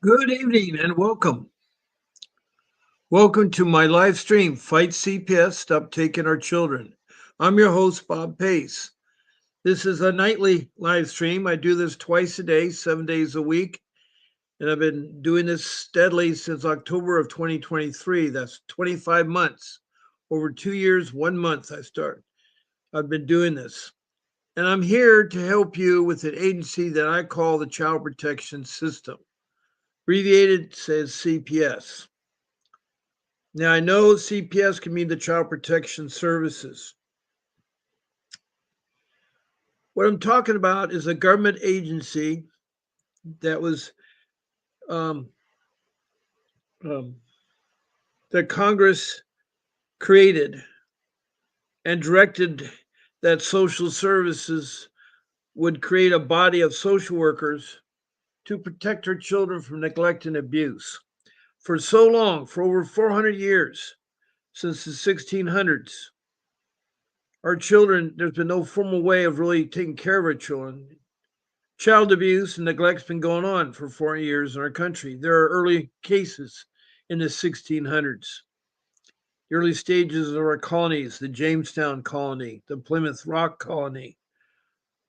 Good evening and welcome. Welcome to my live stream, Fight CPS, Stop Taking Our Children. I'm your host, Bob Pace. This is a nightly live stream. I do this twice a day, 7 days a week, and I've been doing this steadily since October of 2023. That's 25 months. Over 2 years, 1 month I've been doing this. And I'm here to help you with an agency that I call the Child Protection System. Abbreviated says CPS. Now, I know CPS can mean the Child Protection Services. What I'm talking about is a government agency that was um, um, that Congress created and directed that social services would create a body of social workers to protect our children from neglect and abuse. For so long, for over 400 years, since the 1600s, our children, there's been no formal way of really taking care of our children. Child abuse and neglect's been going on for 40 years in our country. There are early cases in the 1600s, the early stages of our colonies, the Jamestown colony, the Plymouth Rock colony.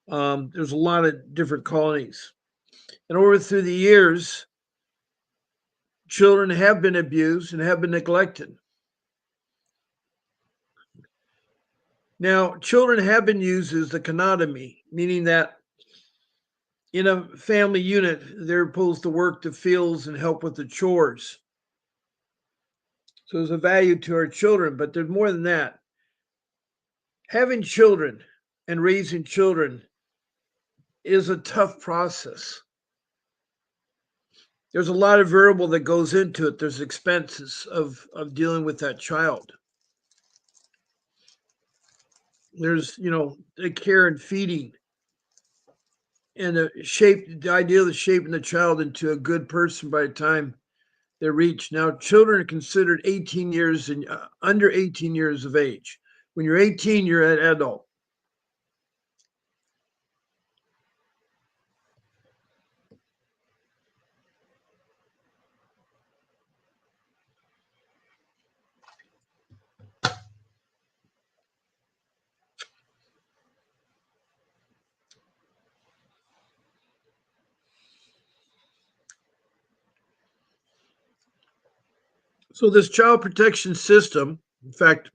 There's a lot of different colonies. And over through the years, children have been abused and have been neglected. Now, children have been used as the conotomy, meaning that in a family unit, they're supposed to work the fields and help with the chores. So there's a value to our children, but there's more than that. Having children and raising children is a tough process. There's a lot of variable that goes into it. There's expenses of dealing with that child. There's, the care and feeding and the idea of shaping the child into a good person by the time they reach. Now, children are considered 18 years and under 18 years of age. When you're 18, you're an adult. So this child protection system, in fact,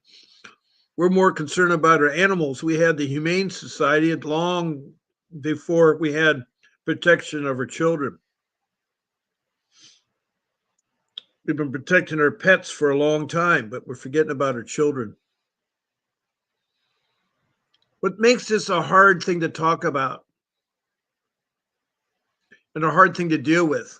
we're more concerned about our animals. We had the Humane Society long before we had protection of our children. We've been protecting our pets for a long time, but we're forgetting about our children. What makes this a hard thing to talk about and a hard thing to deal with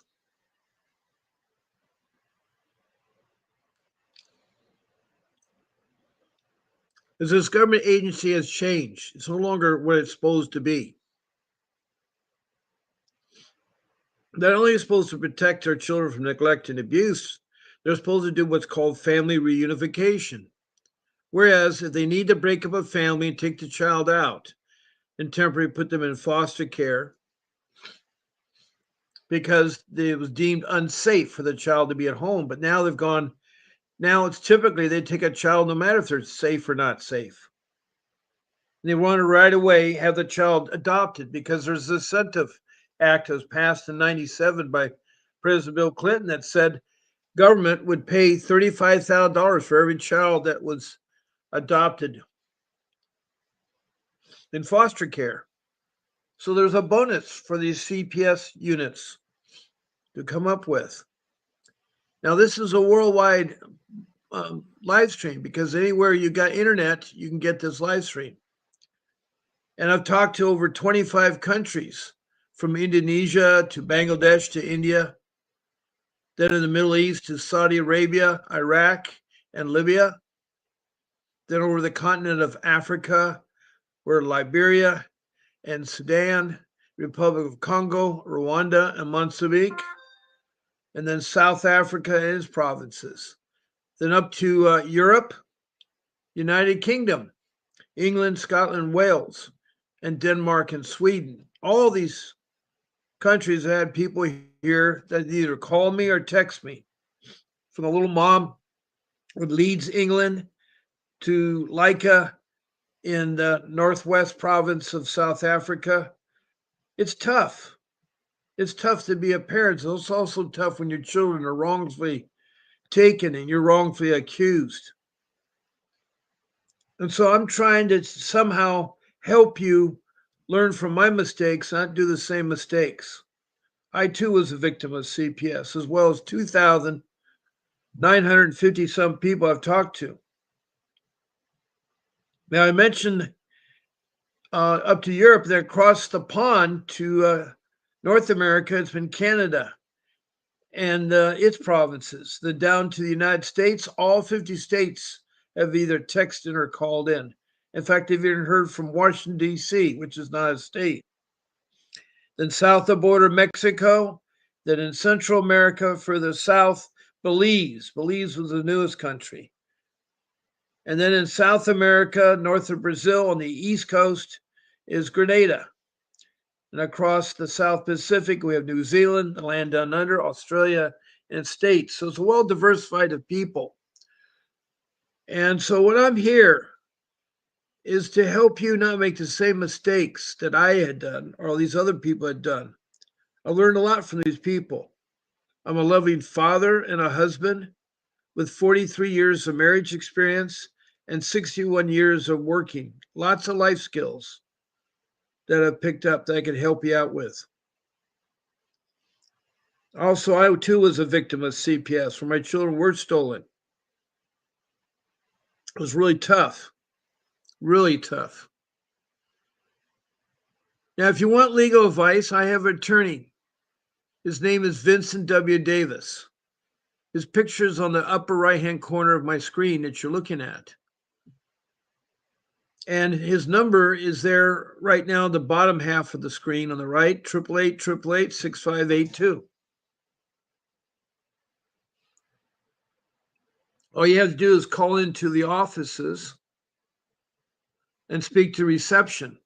is this government agency has changed. It's no longer what it's supposed to be. Not only is supposed to protect our children from neglect and abuse, they're supposed to do what's called family reunification. Whereas if they need to break up a family and take the child out and temporarily put them in foster care because it was deemed unsafe for the child to be at home, but now they've gone, now it's typically they take a child no matter if they're safe or not safe. They want to right away have the child adopted because there's this incentive act that was passed in 97 by President Bill Clinton that said government would pay $35,000 for every child that was adopted in foster care. So there's a bonus for these CPS units to come up with. Now, this is a worldwide live stream because anywhere you got internet, you can get this live stream. And I've talked to over 25 countries from Indonesia to Bangladesh to India, then in the Middle East to Saudi Arabia, Iraq, and Libya, then over the continent of Africa, where Liberia and Sudan, Republic of Congo, Rwanda, and Mozambique, and then South Africa and its provinces, then up to Europe, United Kingdom, England, Scotland, Wales, and Denmark and Sweden. All these countries, I had people here that either call me or text me. From a little mom in Leeds, England, to Leica in the northwest province of South Africa. It's tough. It's tough to be a parent. It's also tough when your children are wrongfully taken and you're wrongfully accused. And so I'm trying to somehow help you learn from my mistakes, not do the same mistakes. I too was a victim of CPS, as well as 2,950 some people I've talked to. Now, I mentioned up to Europe, then across the pond to North America, it's been Canada and its provinces. Then down to the United States, all 50 states have either texted or called in. In fact, I've even heard from Washington, D.C., which is not a state. Then south of border Mexico, then in Central America, further south, Belize. Belize was the newest country. And then in South America, north of Brazil on the east coast, is Grenada. And across the South Pacific, we have New Zealand, the land down under, Australia, and states. So it's well diversified of people. And so what I'm here is to help you not make the same mistakes that I had done or all these other people had done. I learned a lot from these people. I'm a loving father and a husband with 43 years of marriage experience and 61 years of working. Lots of life skills that I've picked up that I could help you out with. Also, I too was a victim of CPS where my children were stolen. It was really tough, really tough. Now, if you want legal advice, I have an attorney. His name is Vincent W. Davis. His picture is on the upper right hand corner of my screen that you're looking at. And his number is there right now, the bottom half of the screen on the right, 888-888-6582. All you have to do is call into the offices and speak to reception.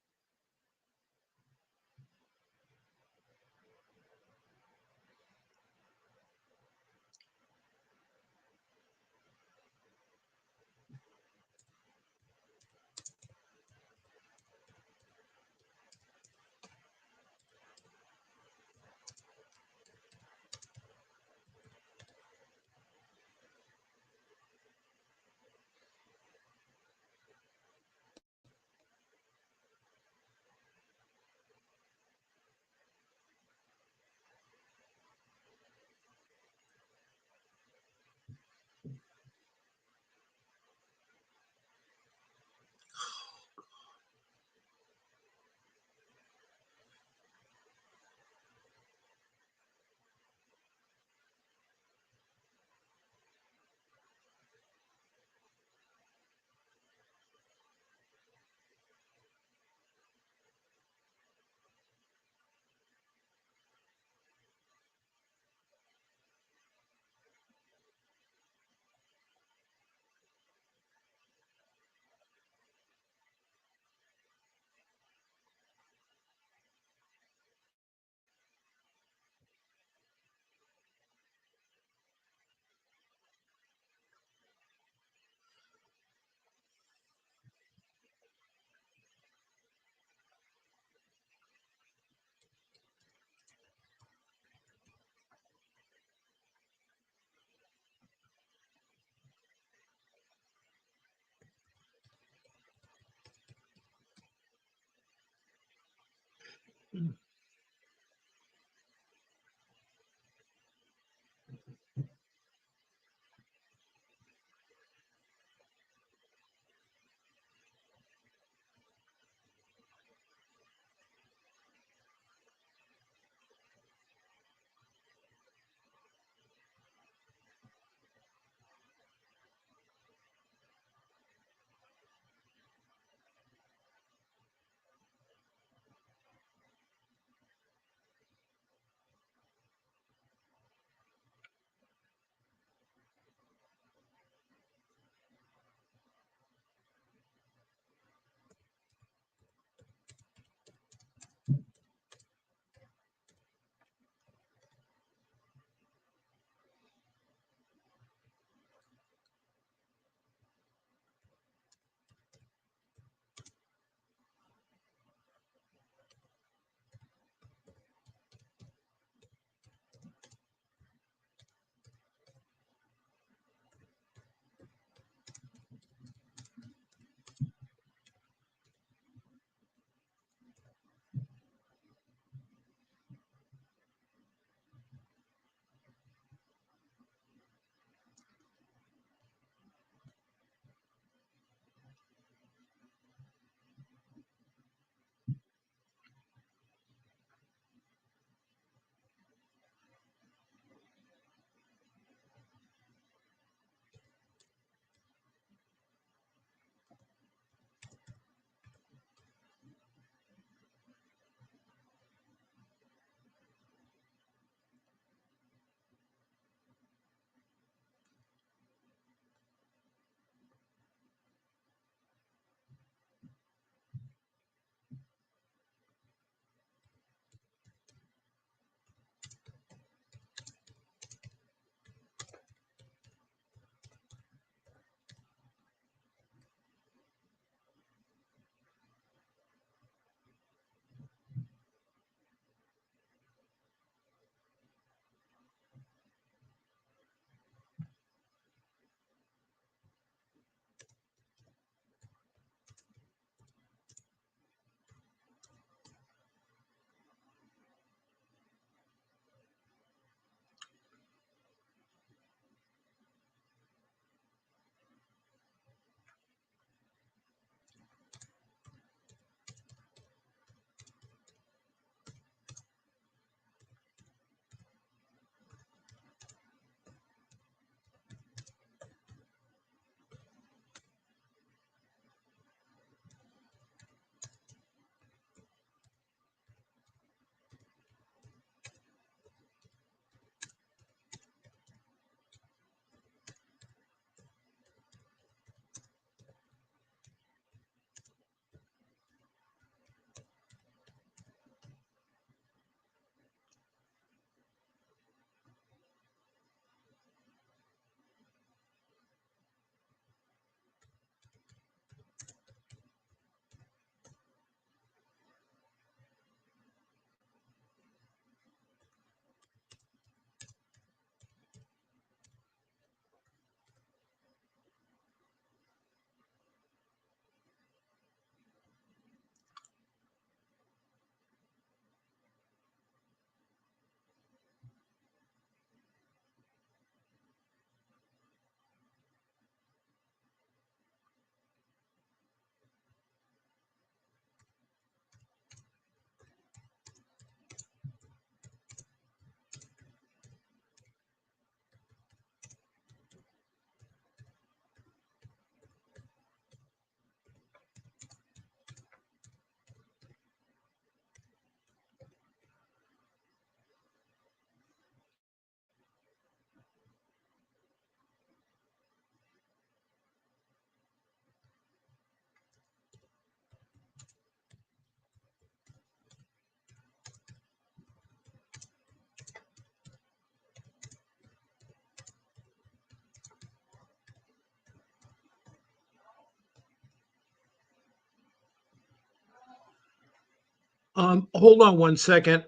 Hold on one second.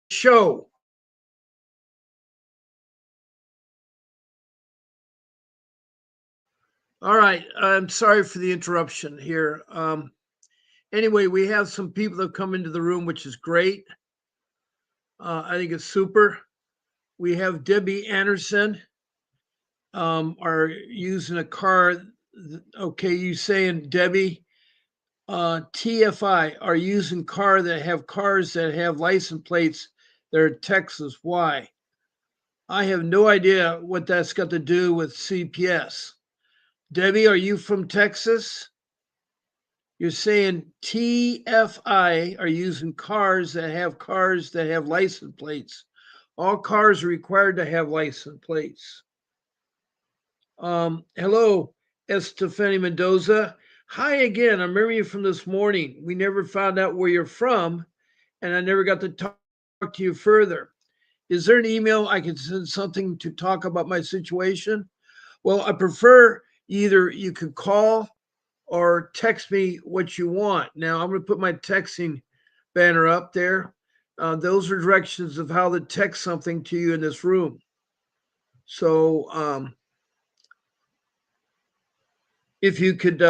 Show. All right. I'm sorry for the interruption here. Anyway, we have some people that have come into the room, which is great. I think it's super. We have Debbie Anderson, are using a car. Okay, you saying Debbie, TFI are using cars that have license plates that are Texas. Why? I have no idea what that's got to do with CPS. Debbie, are you from Texas? You're saying TFI are using cars that have license plates. All cars are required to have license plates. Hello, Estefany Mendoza. Hi again. I remember you from this morning. We never found out where you're from, and I never got to talk to you further. Is there an email I can send something to talk about my situation? Well, I prefer either you could call or text me what you want. Now, I'm going to put my texting banner up there. Those are directions of how to text something to you in this room. So, if you could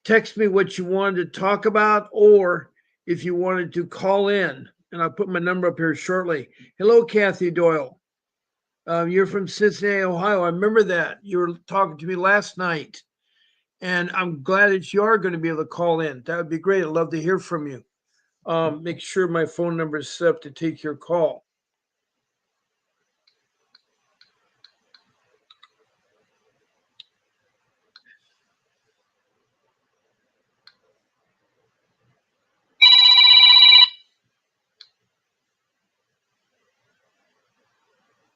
text me what you wanted to talk about, or if you wanted to call in, and I'll put my number up here shortly. Hello, Kathy Doyle. You're from Cincinnati, Ohio. I remember that. You were talking to me last night, and I'm glad that you are going to be able to call in. That would be great. I'd love to hear from you. Make sure my phone number is set up to take your call.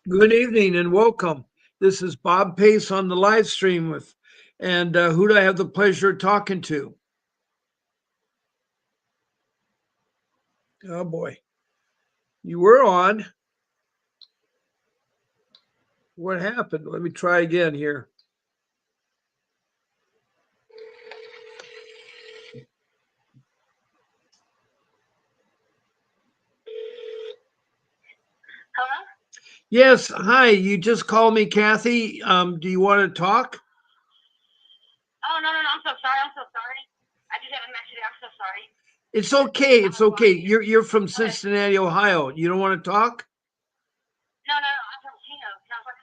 Good evening and welcome. This is Bob Pace on the live stream with, and who do I have the pleasure of talking to? Oh boy, you were on. What happened? Let me try again here. Hello? Yes, hi. You just called me, Kathy. Do you want to talk? Oh, no, no, no. I'm so sorry. I'm so sorry. I just have a message. I'm so sorry. It's okay. It's okay. You're from Cincinnati, Ohio. You don't want to talk? No, no, no. I'm from Chino. No, I'm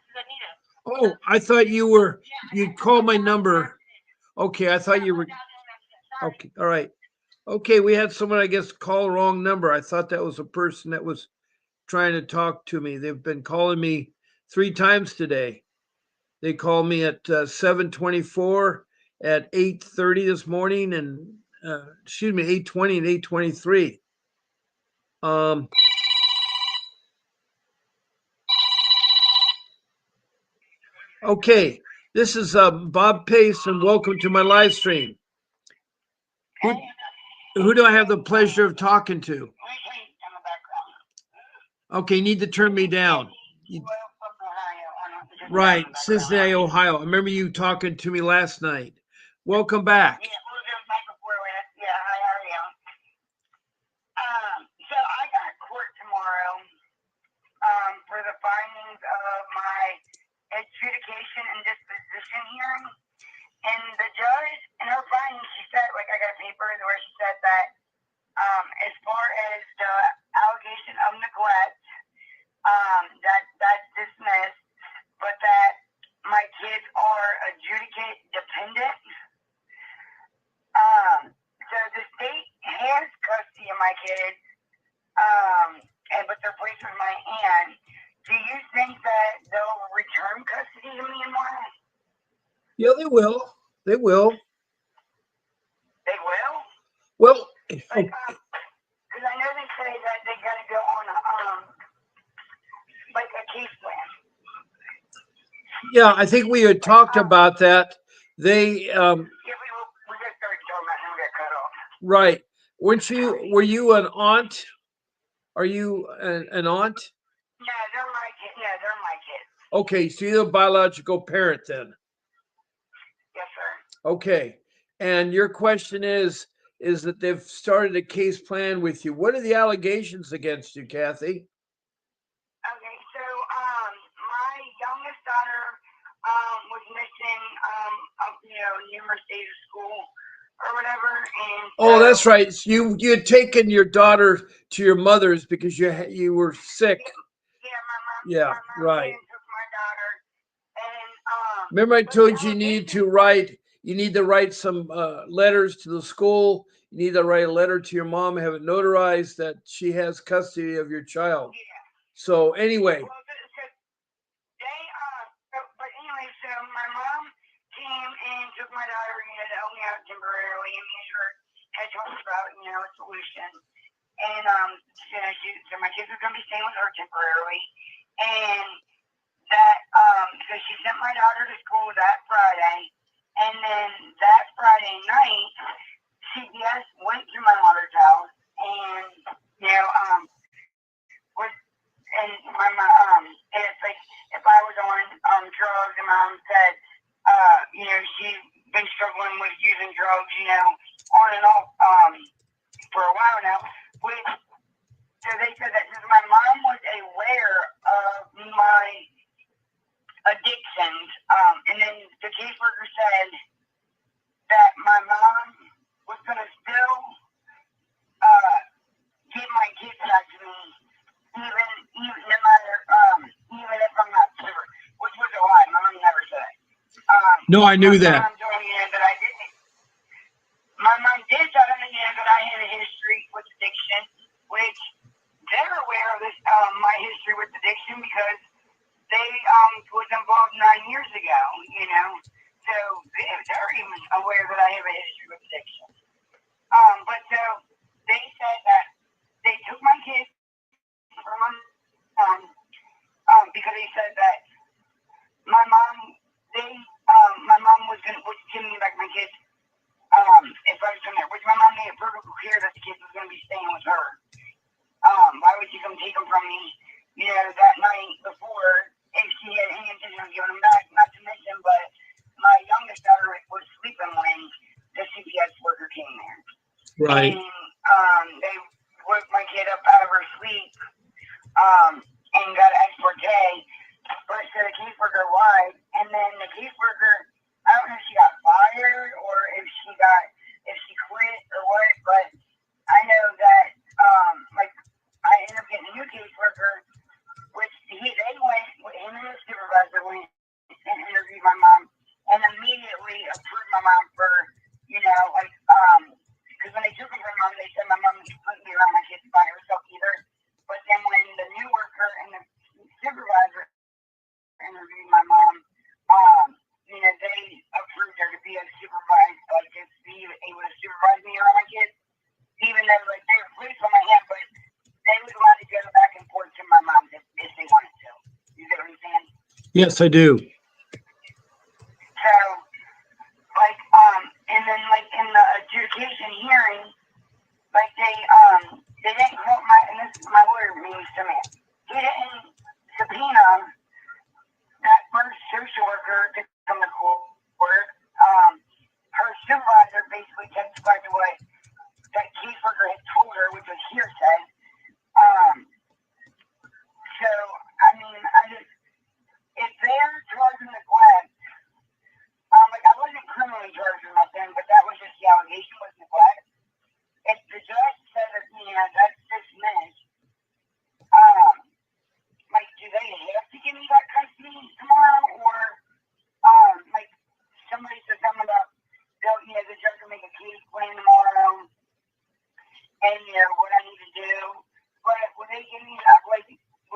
from Anita. Oh, I thought you'd call my number. Okay, I thought you were. Okay, all right. Okay, we had someone, I guess, call the wrong number. I thought that was a person that was trying to talk to me. They've been calling me 3 times today. They called me at 7:24, at 8:30 this morning, and 8:20 and 8:23. Um, okay, this is Bob Pace, and welcome to my live stream. Who do I have the pleasure of talking to? Okay, you need to turn me down. Right, Cincinnati, Ohio. I remember you talking to me last night. Welcome back. Yeah, hi, how are you? So I got court tomorrow for the findings of my adjudication and disposition hearing. And the judge, in her findings, she said, like, I got a paper where she said that as far as the allegation of neglect, that's dismissed, but that my kids are adjudicate dependent. So the state has custody of my kids, but they're placed with my aunt. Do you think that they'll return custody to me and mine? Yeah, they will. They will. They will? Well, because I know they say that they got to go on a case plan. Yeah, I think we had talked about that. They Yeah, we just started talking about him got cut off. right. Were you an aunt? Are you an aunt? No, they're my kids. Yeah, they're my kids. Okay, so you're a biological parent then. Yes, sir. Okay. And your question is that they've started a case plan with you. What are the allegations against you, Kathy? Okay, so my youngest daughter was missing numerous days of school or whatever, and Oh, that's right. So you had taken your daughter to your mother's because you were sick. yeah, Yeah, my mom came right. and took my daughter, and Remember, I but the told you allegations, you need to write some letters to the school. You need to write a letter to your mom, have it notarized that she has custody of your child. yeah, So anyway, well, so they but anyway, so my mom came and took my daughter, to help me out temporarily, and me and her had talked about, a solution. And so my kids were gonna be staying with her temporarily, and that so she sent my daughter to school that Friday, and then that Friday night, CPS went to my mother's house, and was and it's like if I was on drugs, and mom said, she's been struggling with using drugs, on and off for a while now. Which so they said that since my mom was aware of my addictions, and then the caseworker said that my mom was gonna still uh, give my kids back to me, even no matter even if I'm not sober, which was a lie. My mom never said it. no, I knew My that. mom told me that I didn't. My mom did tell me that I had a history with addiction, which they're aware of this my history with addiction because they was involved 9 years ago. So they're even aware that I have a history with addiction. But so they said that they took my kids from my mom because they said that my mom they my mom was giving me back my kids if I was from there, which my mom made it perfectly clear that the kids was going to be staying with her. Why would she come take them from me, that night before if she had any intention of giving them back? Not to mention, but my youngest daughter was sleeping when the CPS worker came there. Right. And they woke my kid up out of her sleep and got an export J. But so the caseworker lied, and then the caseworker, I don't know if she got fired or if she quit or what, but I know that I ended up getting a new caseworker, which they went, him and his supervisor went and interviewed my mom, and immediately approved my mom for, because when they took him from mom, they said my mom couldn't be around my kids by herself either. But then when the new worker and the supervisor interviewed my mom, they approved her to be a supervisor, to be able to supervise me around my kids, even though they were police on my hand, but they was allowed to go back and forth to my mom if they wanted to. You get what I'm saying? Yes, I do. So, and then in the adjudication hearing, they didn't call and this is my lawyer means to me. He didn't subpoena that first social worker to come to court. Her supervisor basically testified to what that caseworker had told her, which was hearsay. So, I mean, if they're charging neglect, I wasn't criminally charged or nothing, but that was just the allegation was neglect. If the judge said that, that's dismissed, do they have to give me that custody tomorrow, or, somebody said something about, the judge will make a case plan tomorrow, and, what I need to do, but would they give me,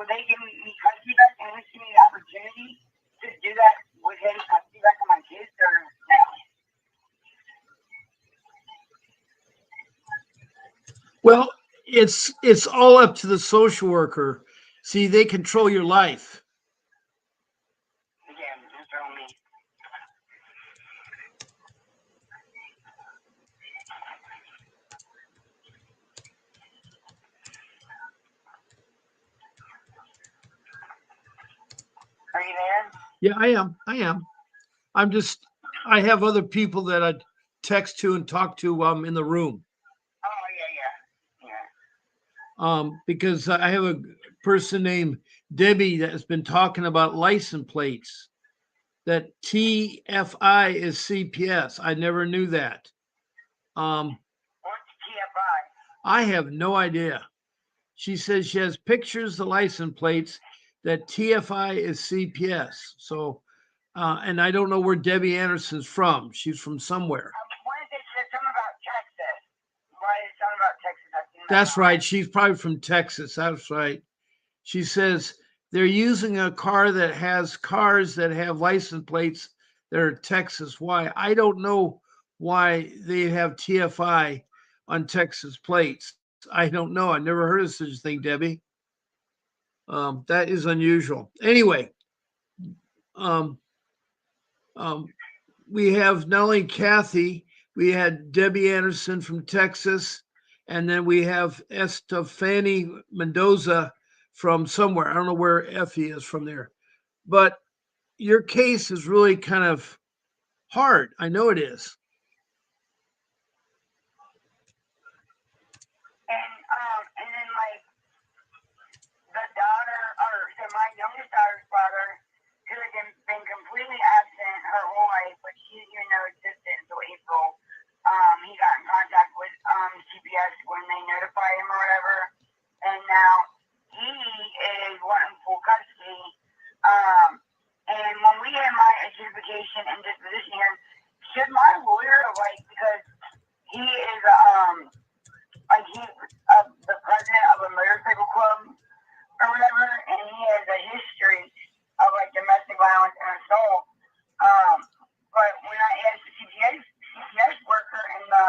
would they give me custody back and at least give me the opportunity to do that with him custody back on my kids, or no? Well, it's all up to the social worker. See, they control your life. Yeah, just tell me. Are you there? Yeah, I am. I am. I'm just. I have other people that text to and talk to while I'm in the room. Oh yeah. Because I have a person named Debbie that has been talking about license plates. That TFI is CPS. I never knew that. What's TFI? I have no idea. She says she has pictures of the license plates that TFI is CPS. So, and I don't know where Debbie Anderson's from. She's from somewhere. What is it? Said something about Texas. Why is it something about Texas? I've seen that That's online. right. She's probably from Texas. That's right. She says they're using a car that has cars that have license plates that are Texas. Why? I don't know why they have TFI on Texas plates. I don't know. I never heard of such a thing, Debbie. That is unusual. Anyway, um, um, we have not only Kathy, we had Debbie Anderson from Texas, and then we have Estefany Mendoza from somewhere. I don't know where Effie is from there. But your case is really kind of hard. I know it is. And then like the daughter, or so my youngest daughter's father, who had been completely absent her whole life, but she didn't even know existed until April. He got in contact with CPS when they notified him or whatever, and now he is wanting full custody. And when we had my adjudication and disposition hearing, should my lawyer like because he is like he's the president of a motorcycle club or whatever, and he has a history of like domestic violence and assault. Um, but when I asked the CPS worker and the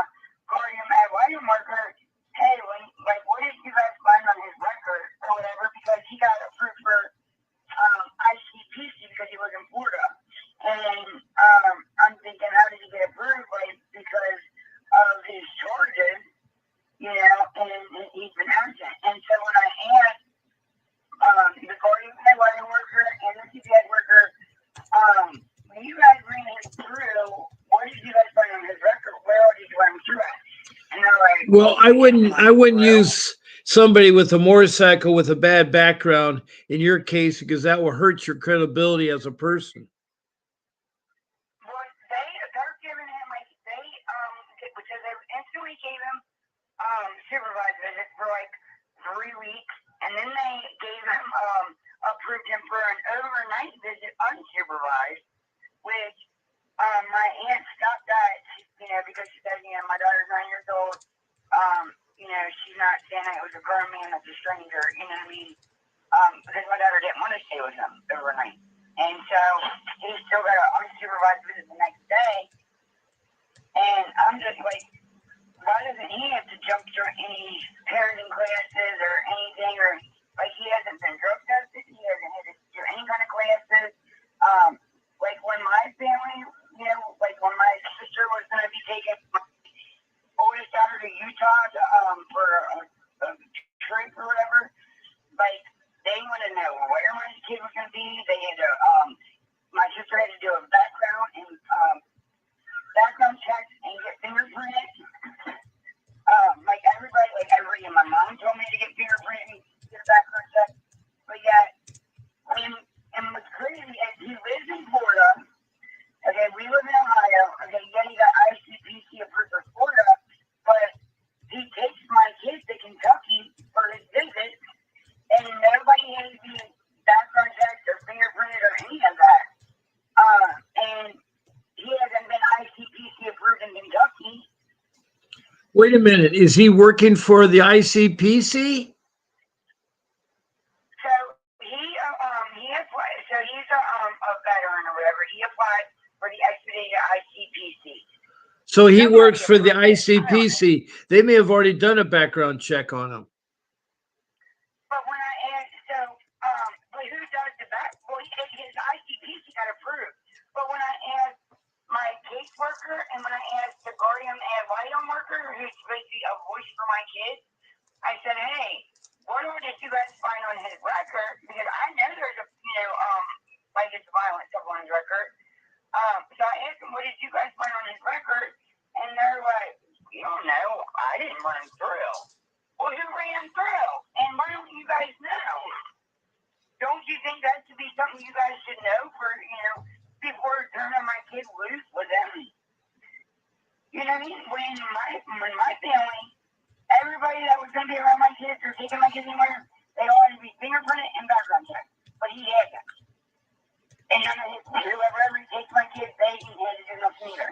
guardian ad litem worker, hey, what did you guys find on his record or whatever? Because he got approved for ICPC because he was in Florida, and I'm thinking, how did he get approved? Like because of his charges, and he's been absent. And so when I asked the guardian ad litem worker and the CPS worker, when you guys ran him through, what did you guys find on his record? Where did you run him through at? And they're like, Well, I wouldn't use somebody with a motorcycle with a bad background in your case because that will hurt your credibility as a person. Well, they're giving him like because they instantly gave him supervised visits for like 3 weeks, and then they gave him approved him for an overnight visit unsupervised, which my aunt stopped that, because she said, my daughter's 9 years old. She's not saying it was a grown man that's a stranger, you know what I mean? Because my daughter didn't want to stay with him overnight. And so he still got an unsupervised visit the next day. And I'm just like, why doesn't he have to jump through any parenting classes or anything? Or like he hasn't been drug tested, he hasn't had to do any kind of classes. Like when my family, like when my sister was going to be taking my oldest daughter to Utah for a trip or whatever, like they want to know where my kid was going to be. They had to, my sister had to do a background check and get fingerprints. Like everybody, my mom told me to get fingerprints and get a background check. But yet, and what's crazy is he lives in Florida. Okay, we live in Ohio. Okay, yeah, he got ICPC approved for Florida, but he takes my kids to Kentucky for his visit, and nobody has the background checked or fingerprinted or any of that. And he hasn't been ICPC approved in Kentucky. Wait a minute. Is he working for the ICPC? So he applied. So he's a veteran or whatever. He applied for the expedited ICPC. So he works for the ICPC. They may have already done a background check on him. But when I asked, but who does the back? Well, his ICPC got approved. But when I asked my caseworker and when I asked the guardian ad litem worker, who's supposed to be a voice for my kids, I said, hey, what did you guys find on his record? Because I know there's like it's violent stuff on his record. So I asked him, what did you guys find on his record? And ran through. And why don't you guys know? Don't you think that should be something you guys should know for, before turning my kid loose with them? You know what I mean? When my family, everybody that was going to be around my kids or taking my kids anywhere, they all had to be fingerprinted and background checked. But he hasn't. And none of whoever ever takes my kids, they ain't had to do nothing either.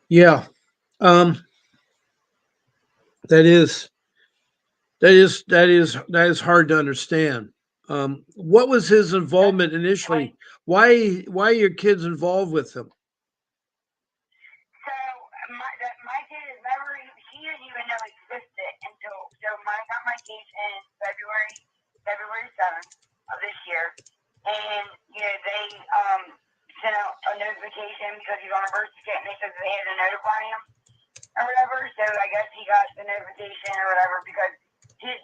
Yeah. That is hard to understand. What was his involvement initially? Why are your kids involved with him? So my kid is never, she didn't even know existed until, I got my case in February 7th of this year. And, they sent out a notification because he's on a birth certificate and they said they had to notify him or whatever. So I guess he got the notification or whatever because he's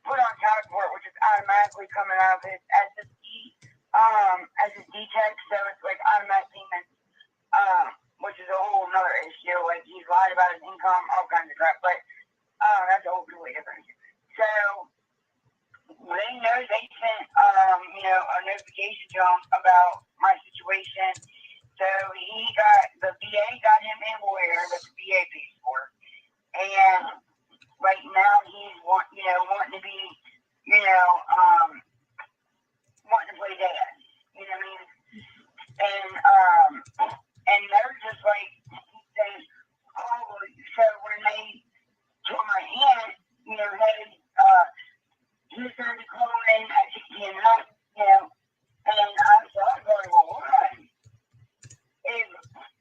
put on child support, which is automatically coming out of his SSD, as his D-check. So it's like automatic payments, which is a whole nother issue. Like he's lied about his income, all kinds of crap. But that's a whole completely different issue. So they know they sent a notification to him about my situation. So the VA got him a lawyer that the VA pays for, and right now he's wanting to be, wanting to play dad. You know what I mean? And they're just like saying, oh, so when they told my aunt, hey, he's going to be calling at 6 p.m. night, and I thought, well, why? And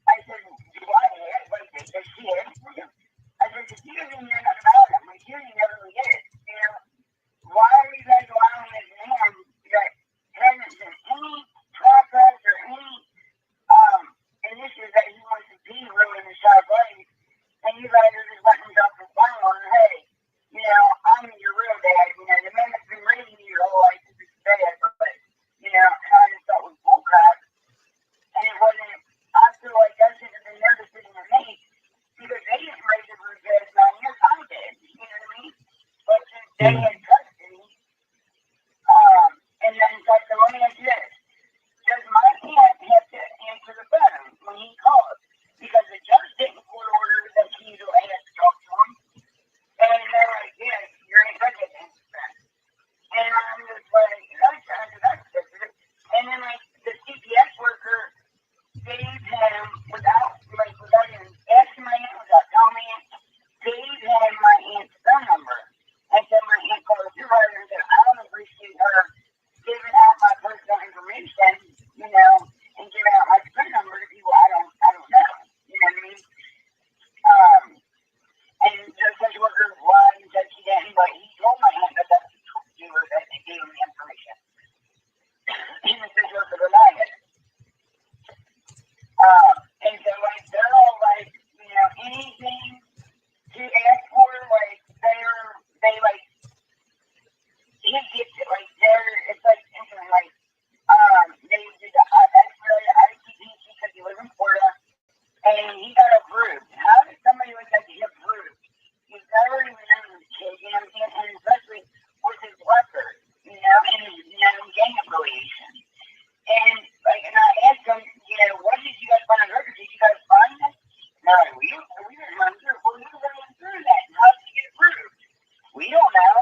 I said, why? Like, does she have? I said, because you didn't know nothing about him. Like, you never really did. Why are you guys allowing this man that hasn't done any progress or any initiative that he wants to be really in the child's life, and you guys are just letting him drop the final on, hey, I'm your real dad. The man that's been raising you your whole life is his dad, but, I just thought was bullcrap. And it wasn't, I feel like that should have been their decision to make because they didn't raise it for the past 9 years. I did. You know what I mean? But since they had custody, and then so let me ask you this. Does my aunt have to answer the phone when he calls? Because the judge didn't court order that she usually has to talk to him. And they're like, yeah, you're in touch with him. And I'm just like, that's different. And then like the CPS worker gave him without even asking my aunt, without telling me, gave him my aunt's phone number. And so my aunt called the supervisor and said, I don't appreciate her giving out my personal information, and giving out my phone number to people I don't know. You know what I mean? And the social worker lied and said she didn't, but he told my aunt that that's what he was that they gave him the information. And the social worker denied it. And so they're all anything to ask for, he gets it, it's instantly, they did the X-ray, ICPC because he lives in Florida, and he got approved. How did somebody like that get approved? He's never even known this kid, you know what I'm saying? And especially with his record, and his gang affiliation. And and I asked him, what did you guys find on the record? Did you guys find this? No, we didn't run through. Well, who ran through that? And how did you get approved? We don't know.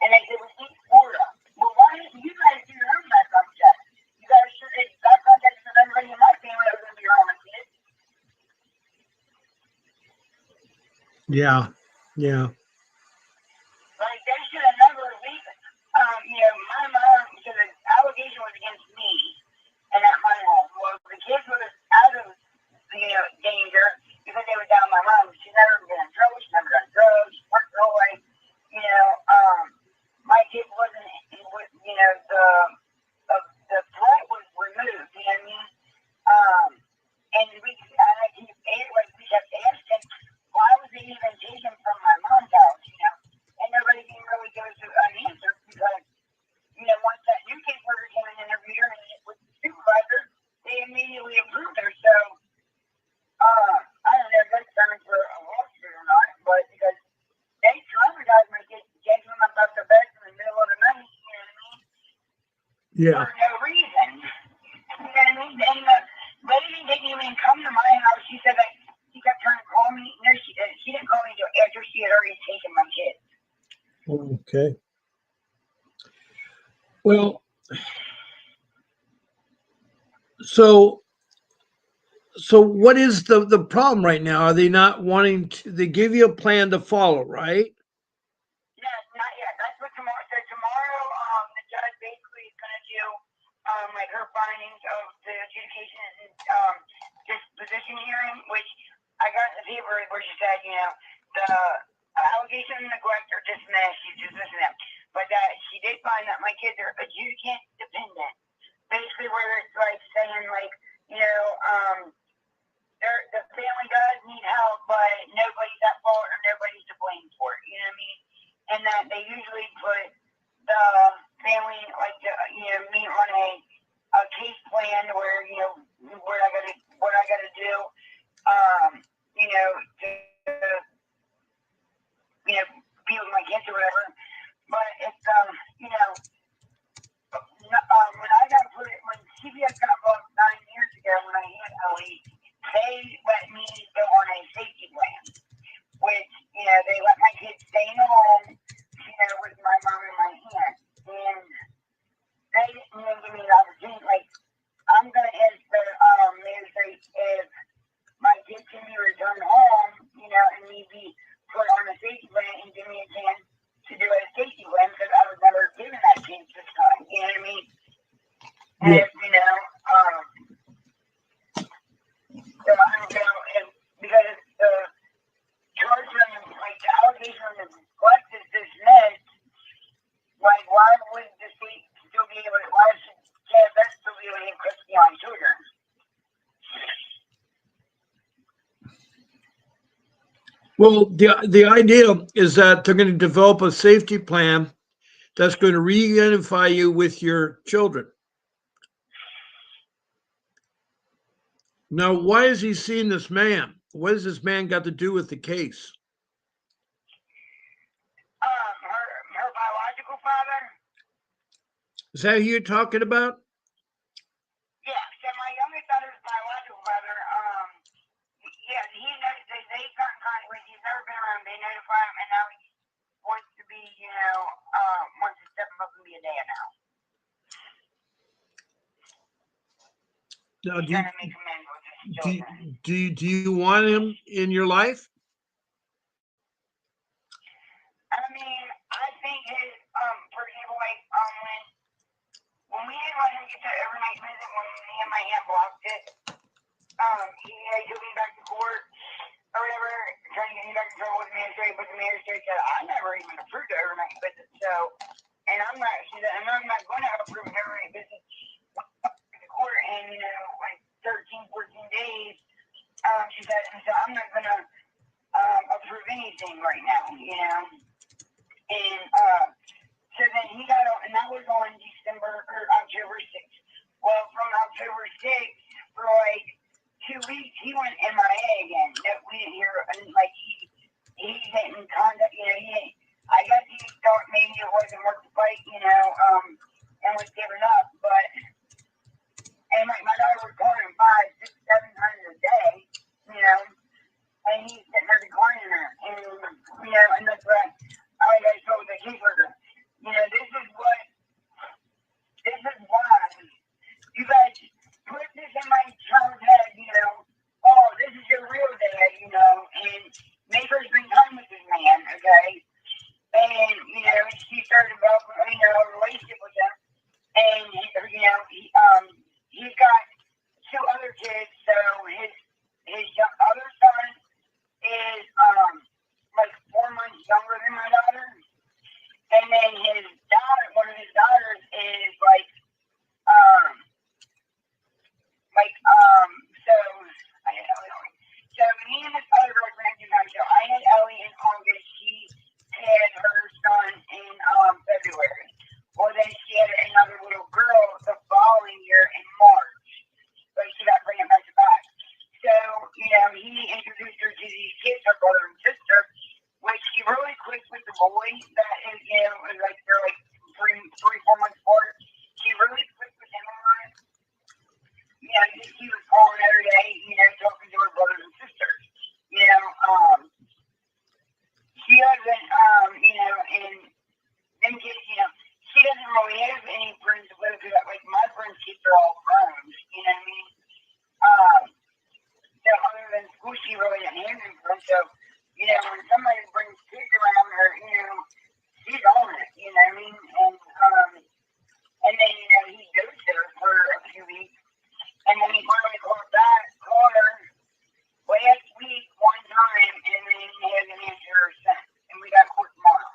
And they said, we need Florida. Well, why didn't you guys do your own background check? You guys should have background checks from everybody in my family that was going to be around my kids. Yeah. They should have never my mom, so the allegation was against me and at my home. Well, the kids were out of, danger because they were down my mom. She's never been in trouble. She's never done drugs. She worked her whole life. My kid wasn't, the threat was removed, you know what I mean? And we kept asking, why was it even taken from my mom's Yeah. for no reason. You know what I mean? And the lady didn't even come to my house. She said that she kept trying to call me. No, she didn't call me until after she had already taken my kids. Okay. Well, so what is the problem right now? Are they not wanting to? They give you a plan to follow, right? No, not yet. That's what tomorrow. So tomorrow, the judge basically is going to do like her findings of the adjudication and disposition hearing, which I got in the paper where she said, you know, the allegation of neglect are dismissed. She's dismissing them, but that she did find that my kids are adjudicant dependent. Basically, where it's like saying, like, you know, the family does need help, but nobody's at fault or nobody's to blame for it. You know what I mean? And that they usually put the family like to, you know, meet on a case plan where, you know, what I gotta do, you know, to you know, be with my kids or whatever. But it's you know, when I got put it, when CPS got involved 9 years ago when I had Ellie, they let me go on a safety plan, which, you know, they let my kids stay in the home, you know, with my mom and my aunt. And they didn't even give me the opportunity. Like, I'm going to ask the magistrate if my kids can be returned home, you know, and me be put on a safety plan and give me a chance to do a safety plan because I was never given that chance this time. You know what I mean? And, Yeah. you know, so I don't know if, because the charge from, like, the allegation of neglect is dismissed, like, why would the state still be able to, why should CPS still be able to have custody on children? Well, the idea is that they're going to develop a safety plan that's going to reunify you with your children. Now, why is he seeing this man? What has this man got to do with the case? Her biological father. Is that who you're talking about? Yeah, so my youngest daughter's biological father, yeah, they got in contact with, he's never been around, they notify him, and now he wants to be, you know, wants to step up and be a dad now. Now, He's trying to make amends with his children. do you want him in your life? I mean, I think his, for example, like, when we didn't let him get to overnight visit, when me and my aunt blocked it, he took me back to court or whatever, trying to get me back in trouble with the magistrate, but the magistrate said, I never even approved the overnight visit, so, and I'm not going to approve an overnight visit to court in, you know, like 13, 14 days, she said, and so I'm not going to approve anything right now, you know, and, so then he got on, and that was on October 6th. Well, from October 6th, for like 2 weeks, he went MIA again. No, we didn't hear, and like he didn't contact, you know, I guess he thought maybe it wasn't worth the fight, you know, and was giving up, but, and like my daughter was calling him 5, 6, 7 times a day, you know, and he's sitting there declining her, and, you know, and that's what I told the caseworker. You know, this is why you guys put this in my child's head, you know, oh, this is your real dad, you know, and make her spend time with this man, okay? And, you know, she started developing, you know, a relationship with him, and, you know, he's got 2 other kids, so his other son is, like 4 months younger than my daughter. And then his daughter, one of his daughters is like, so I had Ellie. So me and this other girl ran to my show. I had Ellie in August. She had her son in February. Well, then she had another little girl the following year in March. But she got pregnant back to back. So, you know, he introduced her to these kids, her brother and sister, which he really clicked with the boy that is, you know, like they're like 3, 4 months apart. He really school, she really didn't have any friends. So, when somebody brings kids around her, she's on it, you know what I mean? And then, he goes there for a few weeks. And then he finally called her last week one time, and then he hasn't answered her since. And we got court tomorrow.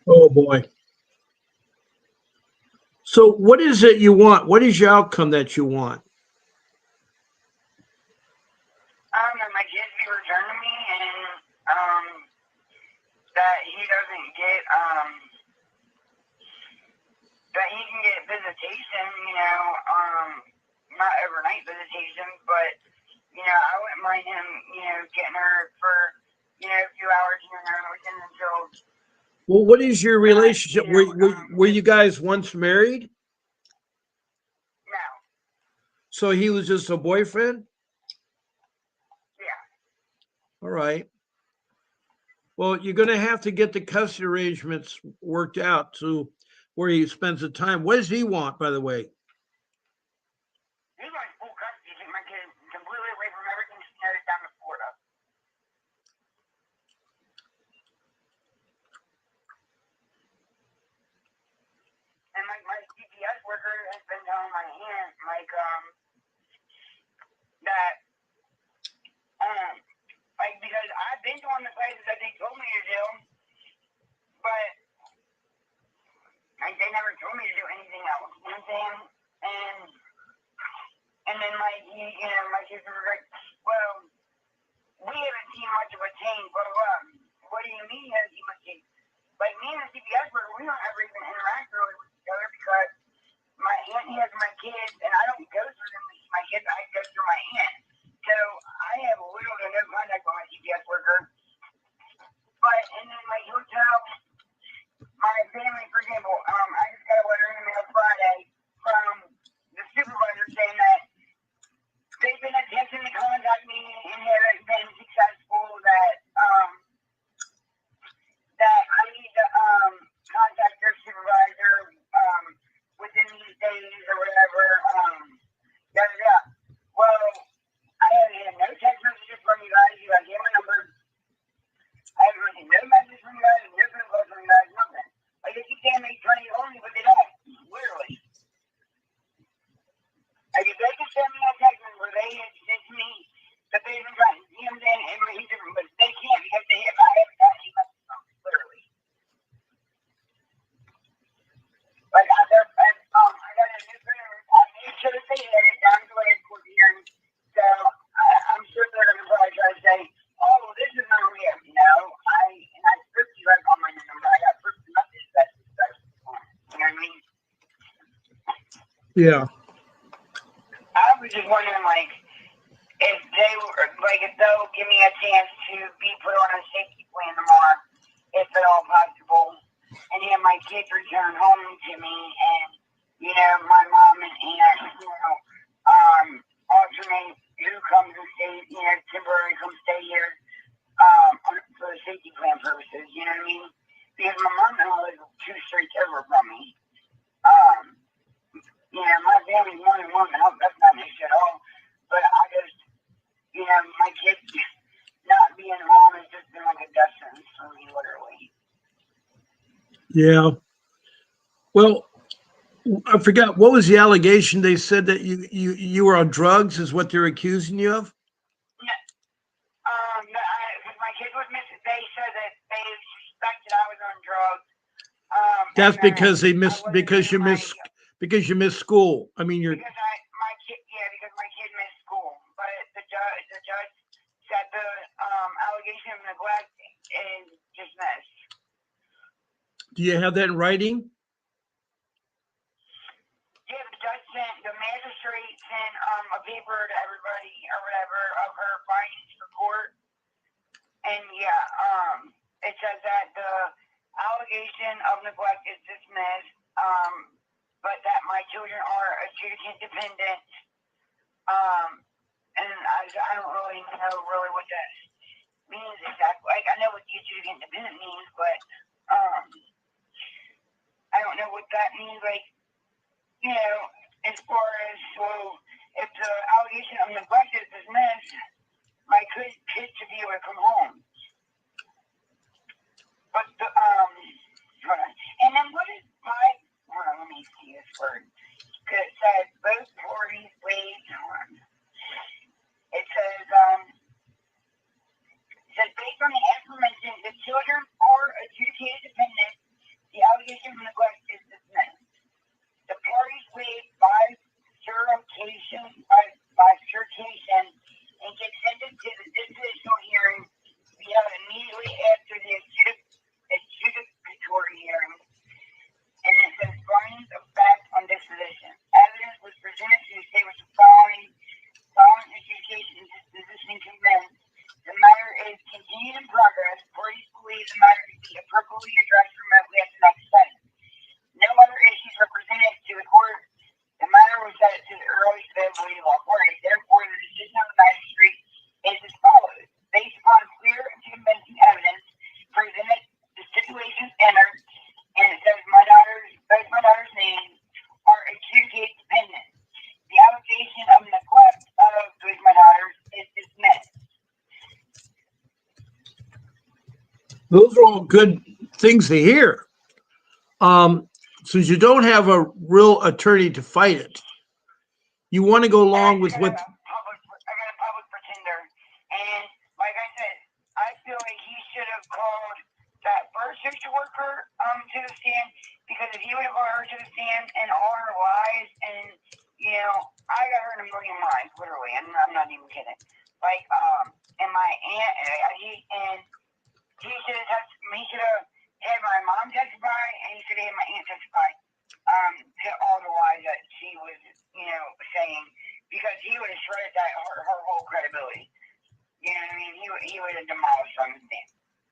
Oh boy. So what is it you want? What is your outcome that you want? That my kids be returned to me, and that he doesn't get that he can get visitation, not overnight visitation, but I wouldn't mind him, getting her for a few hours here and there on the weekends until. Well, what is your relationship? Were you guys once married? No. So he was just a boyfriend? Yeah. All right. Well, you're going to have to get the custody arrangements worked out to where he spends the time. What does he want, by the way? He wants full custody. Take my kid completely away from everything she knows down to Florida. And my CPS worker has been telling my aunt, that, because I've been doing the places that they told me to do, but they never told me to do anything else. You know what I'm saying? And then my kids were like, well, we haven't seen much of a change, blah, blah, blah. What do you mean you haven't seen much change? Like, me and the CPS worker, we don't ever even interact really with each other because my aunt has my kids, and I don't go through them to see my kids. I go through my aunt. So I have little to no contact with my CPS worker. But, and then, he'll tell my family, for example, I just got a letter in the mail Friday from the supervisor saying that they've been attempting to contact me and haven't been successful, that I need to contact their supervisor within these days or whatever. Yada yada. Well, I haven't had no text messages from you guys. You guys gave my number. I haven't received no message from you guys, no phone calls from you guys, nothing. Like, they keep saying they trying to get on me, but they don't. Literally. Like, if they could send me a text where they had sent to me that they've been trying, you know what I'm saying, and he's different, but they can't because I haven't got any message from them, literally. Like, I got a new phone. I made sure that they had it down to last court hearing. So, I'm sure they're going to probably try to say, oh, well, this is not real. No, I scripted you right on my new number. I got proof of nothing that's you know what I mean? Yeah. I was just wondering, if they'll give me a chance to be put on a safety plan tomorrow, if at all possible, and have my kids return home to me, and, my mom and aunt, alternate who comes and stays, temporarily come stay here, for the safety plan purposes, you know what I mean? Because my mom-in-law lives 2 streets over from me. My family's more than one, that's not an issue at all. But I just, my kids not being home has just been like a death sentence for me, literally. Yeah. Well, I forgot what was the allegation. They said that you were on drugs, is what they're accusing you of. Because my kids was missing, they said that they suspected I was on drugs. That's because they missed because you missed school. I mean, you're. Because my kid missed school, but the judge said the allegation of neglect is dismissed. Do you have that in writing? Yeah, the magistrate sent a paper to everybody or whatever of her findings for court, and it says that the allegation of neglect is dismissed, but that my children are adjudicant dependent, and I don't really know what that means exactly. Like, I know what the adjudicant dependent means, but I don't know what that means. Like, as far as, so if the allegation of neglect is dismissed, my kid should be able to come home. But hold on. And then what is hold on, let me see this word. Because it says both parties waived, it says, based on the aforementioned, the children are adjudicated dependent, the allegation of neglect is dismissed. The parties waived by certification and consented to the dispositional hearing be held immediately after the adjudicatory hearing. And it says findings of fact on disposition. Evidence was presented to the state with the following adjudication and disposition commenced. The matter is continued in progress. Parties believe the matter to be appropriately addressed remotely at the next setting. No other issues were presented to the court. The matter was set to the earliest available law party. Therefore, the decision of the magistrate is as follows. Based upon clear and convincing evidence presented, the stipulations entered, and it says both my daughter's names are adjudicated dependent. The allegation of neglect of both my daughters is dismissed. Those are all good things to hear. Since you don't have a real attorney to fight it, you want to go along with what. I got a public pretender, and like I said, I feel like he should have called that first social worker to the stand, because if he would have called her to the stand and all her lies, and I got her in a million lies, literally. I'm not even kidding. Like and my aunt, he should have had my mom testify, and he should have had my aunt testify to all the lies that she was, saying, because he would have shredded her whole credibility. You know what I mean? He would have demolished on the stand,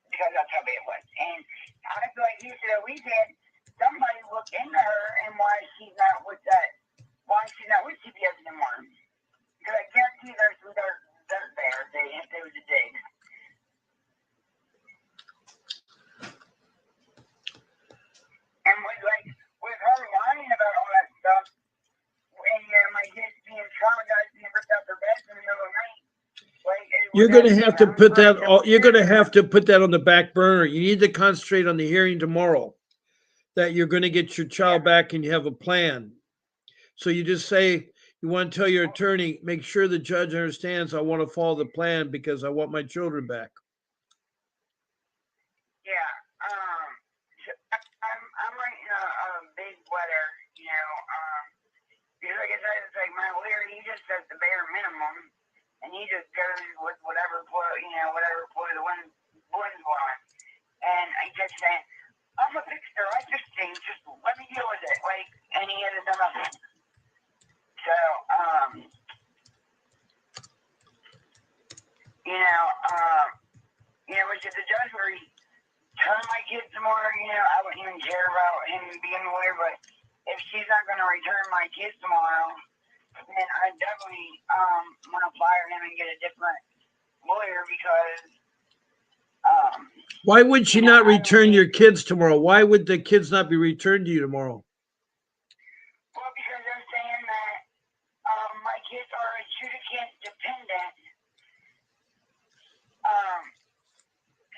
because that's how bad it was. And I feel like he should at least had somebody look into her and why she's not with CPS anymore. Because I guarantee there's some dirt there if there was a dig. And with her lying about all that stuff, and my kids being traumatized and ripped out their beds in the middle of the night, You're going to have to put that. You're going to have to put that on the back burner. You need to concentrate on the hearing tomorrow. That you're going to get your child back and you have a plan. So you just say you want to tell your attorney, make sure the judge understands I want to follow the plan because I want my children back. Yeah. I'm writing a big letter, because like I said, it's like my lawyer, he just says the bare minimum, and he just goes with whatever ploy the wind's blowing. And I just saying, I'm a fixer, I just think, just let me deal with it. And he hasn't done nothing. So, which is the judge where he turned my kids tomorrow, I wouldn't even care about him being a lawyer, but if she's not going to return my kids tomorrow, then I definitely want to fire him and get a different lawyer, because why would she not return your kids tomorrow? Why would the kids not be returned to you tomorrow? Well, because they're saying that my kids are adjudicant dependent.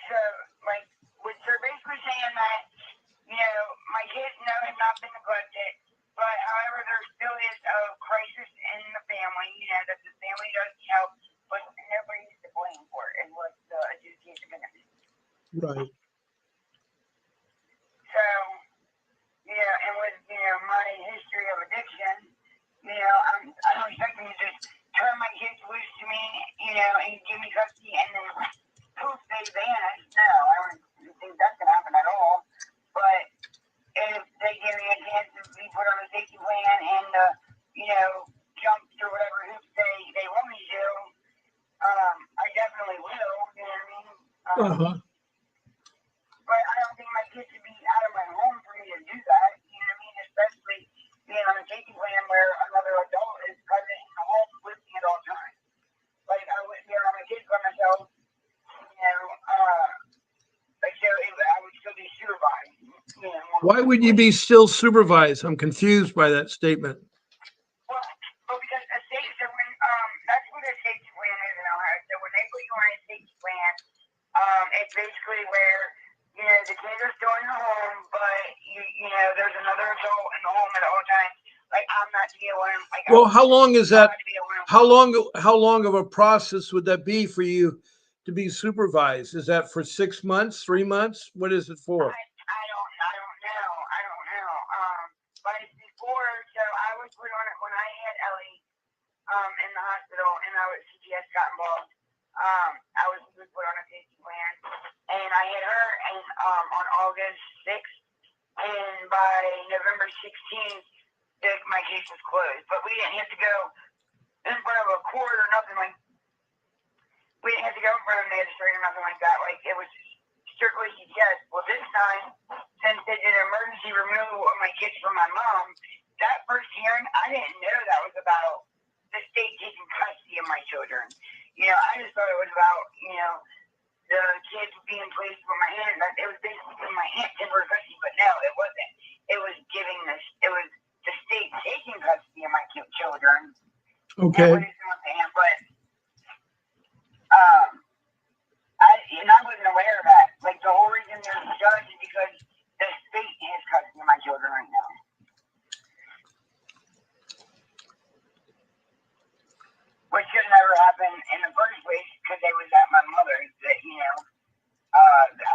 So they're basically saying that, my kids have not been neglected, but however, there still is a crisis in the family, that the family doesn't help, but nobody's to blame for it, is what the adjudication is. Right. So, and with, my history of addiction, I don't expect them to just turn my kids loose to me, and give me custody, and then poof, they vanish. No, I don't think that's going to happen at all. But if they give me a chance to be put on a safety plan and, jump through whatever hoops they want me to, I definitely will, you know what I mean? But I don't think my kids should be out of my home for me to do that, you know what I mean? Especially being on a safety plan where another adult is present in the home with me at all times. I wouldn't be around my kids by myself, I would still be supervised. Why would you be still supervised? I'm confused by that statement. It's basically where, the kids are still in the home, but there's another adult in the home at all times. Like, I'm not DOM. Like, Well, how long is that? to be DOM. How long of a process would that be for you to be supervised? Is that for 6 months, 3 months? What is it for? I don't know. But it's before, so I was put on it when I had Ellie, in the hospital, and CPS got involved. I was put on a safety plan, and I had her, and on August 6th, and by November 16th, my case was closed. But we didn't have to go in front of a court or nothing like. We didn't have to go in front of a magistrate or nothing like that. Like, it was strictly CPS. Well, this time, since they did an emergency removal of my kids from my mom, that first hearing, I didn't know that was about the state taking custody of my children. I just thought it was about, the kids being placed with my aunt. It was basically my aunt temporary custody, but no, it wasn't. It was it was the state taking custody of my children. Okay. But I wasn't aware of that. Like, the whole reason there's a judge is because the state has custody of my children right now. Which should never happen in the first place, because they was at my mother's. That the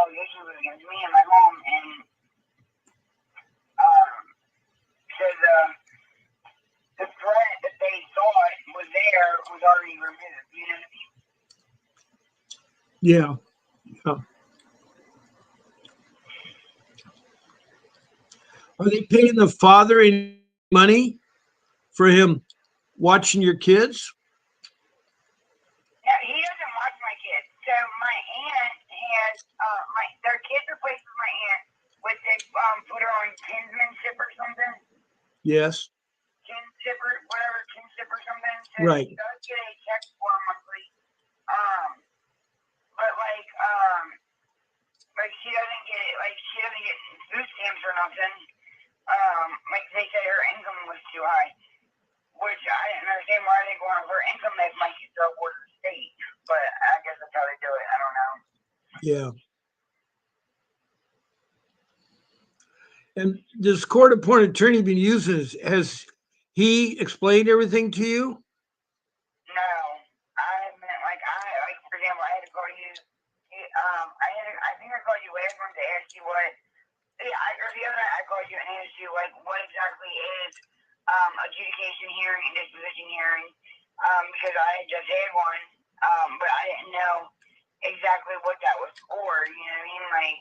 allegation was against me and my mom, and so the threat that they thought was there was already removed. You know what I mean? Yeah. Are they paying the father any money for him watching your kids? No, he doesn't watch my kids. So my aunt has their kids are placed with my aunt, which they put her on kinsmanship or something. Yes. Kinship or something. So Right. she does get a check for her monthly. But she doesn't get food stamps or nothing. Like, they say her income was too high, which I didn't understand why they go on her income if my kids are awarded the state. But I guess that's how they do it. I don't know. Yeah. And this court-appointed attorney been using, has he explained everything to you? No, for example, I had to call you. I think I called you last one to ask you what. Or the other night I called you and asked you what exactly is adjudication hearing and disposition hearing, because I had just had one, but I didn't know exactly what that was for. You know what I mean?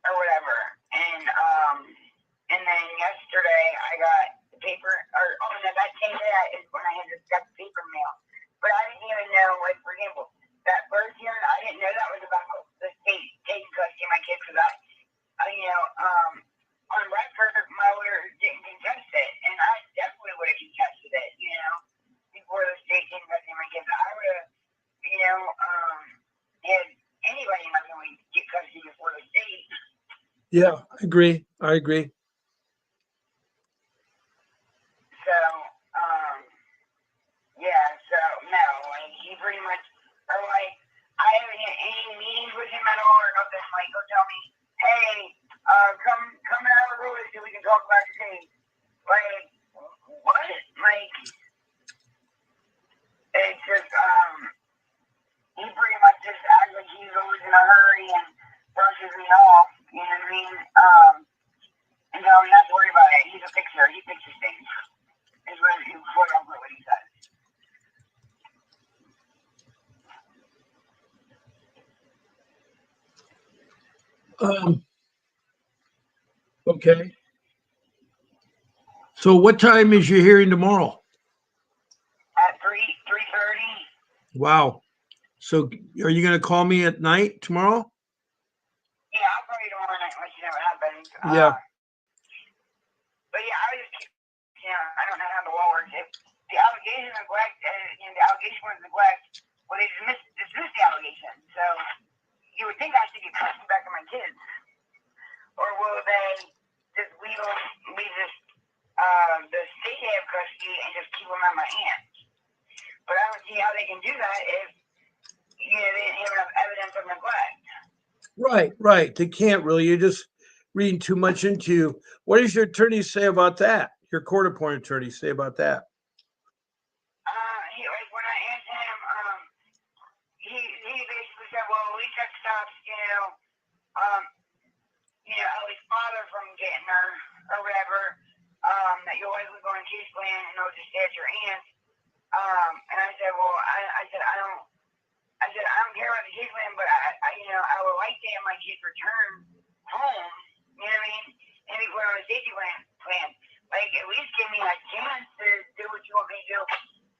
Or whatever. And then yesterday I got the paper, that same day is when I had got the paper mail. But I didn't even know, for example, that first hearing, I didn't know that was about the state taking custody of my kids, because on record, my lawyer didn't contest it, and I definitely would have contested it, before the state taking custody of my kids. I would have, had anybody in my family get custody before the state. Yeah, I agree. So, so no, he pretty much, or I haven't had any meetings with him at all or nothing. He'll tell me, hey, come out of the room so we can talk about the case. What? It's just, he pretty much just acts like he's always in a hurry and brushes me off, you know what I mean? And tell me not to worry about it. He's a fixer. He fixes things. Is what he says. Okay. So what time is your hearing tomorrow? At 3:30. Wow. So are you going to call me at night tomorrow? Yeah, I'll call you tomorrow night and let you know what happens. Yeah. But yeah, I just keep, I don't know how the law works. If the allegation of neglect, the allegation was neglect, well, they dismissed the allegation. So you would think I should get custody back of my kids. Or will they just leave the state have custody and just keep them at my aunt? But I don't see how they can do that if, they didn't have enough evidence of neglect. Right. They can't really. You're just reading too much into you. What does your attorney say about that? Your court-appointed attorney say about that? Like when I asked him, he basically said, well, at least that stops, Ellie's father from getting her or whatever. That you're always going to case plan and they'll just stay at your aunt. And I said, well, I don't care about the case plan, but I would like to have my kids return home. You know what I mean? And be put on a safety plan. Like, at least give me a chance to do what you want me to do.